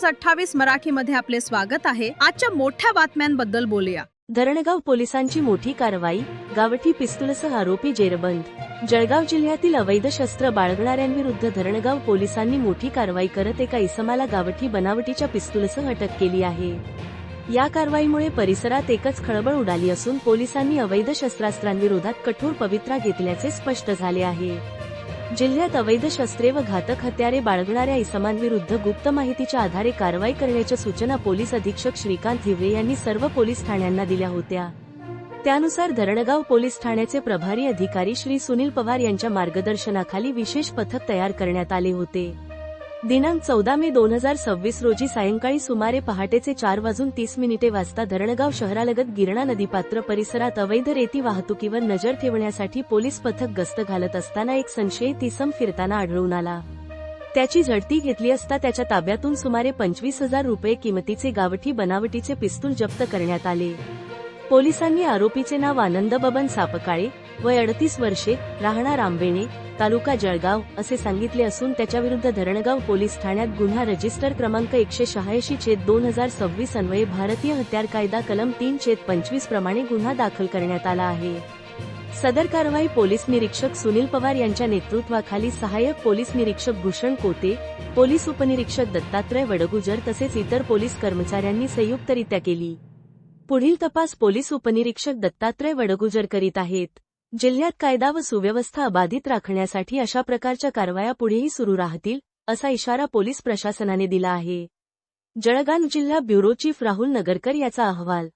News 28 मराठीमध्ये आपले स्वागत आहे। आजच्या मोठ्या बातम्यांबद्दल बोलूया। धरणगाव पोलिसांची मोठी कारवाई, गावठी पिस्तूलसह आरोपी जेरबंद। जळगाव जिल्ह्यातील अवैध शस्त्र बाळगणाऱ्यांविरुद्ध धरणगाव पोलिसांनी मोठी कारवाई करत एका इसमाला गावठी बनावटीच्या पिस्तूलसह अटक केली आहे। या कारवाईमुळे परिसरात एकच खळबळ उडाली असून पोलिसांनी अवैध शस्त्रास्त्रांविरोधात कठोर पवित्रा घेतल्याचे स्पष्ट झाले आहे। जिल्ह्यात अवैध शस्त्रे व घातक हत्यारे बाळगणाऱ्या इसमांविरुद्ध गुप्त माहितीच्या आधारे कारवाई करण्याच्या सूचना पोलीस अधीक्षक श्रीकांत हिवरे यांनी सर्व पोलीस ठाण्यांना दिल्या होत्या। त्यानुसार धरणगाव पोलीस ठाण्याचे प्रभारी अधिकारी श्री सुनील पवार यांच्या मार्गदर्शनाखाली विशेष पथक तयार करण्यात आले होते। दिनांक 14 मे 2026 रोजी सायंकाळी सुमारे पहाटेचे 4:30 वाजता धरणगाव शहरालगत गिरणा नदीपात्र परिसरात अवैध रेती वाहतुकीवर नजर ठेवण्यासाठी पोलीस पथक गस्त घालत असताना एक संशयित इसम फिरताना आढळून आला। त्याची झडती घेतली असता त्याच्या ताब्यातून सुमारे 25,000 रुपये किमतीचे गावठी बनावटीचे पिस्तूल जप्त करण्यात आले। पोलिसांनी आरोपीचे नाव आनंद बबन सापकाळे, वय 38 वर्षे, राहणार आंबेणे, तालुका जळगाव असे सांगितले असून त्याच्याविरुद्ध धरणगाव पोलीस ठाण्यात गुन्हा रजिस्टर क्रमांक 186/2026 अन्वये भारतीय हत्यार कायदा कलम 3/25 प्रमाणे गुन्हा दाखल करण्यात आला आहे। सदर कारवाई पोलीस निरीक्षक सुनील पवार यांच्या नेतृत्वाखाली सहाय्यक पोलीस निरीक्षक भूषण कोते, पोलीस उपनिरीक्षक दत्तात्रय वडगुजर तसेच इतर पोलीस कर्मचाऱ्यांनी संयुक्तरित्या केली। पुढील तपास पोलीस उपनिरीक्षक दत्तात्रय वडगुजर करीत आहेत। जिल्ह्यात कायदा व सुव्यवस्था अबाधित राखण्यासाठी अशा प्रकारच्या कारवाया पुढेही सुरू राहतील, असा इशारा पोलीस प्रशासनाने दिला आहे। जळगाव जिल्हा ब्युरो चीफ राहुल नगरकर याचा अहवाल।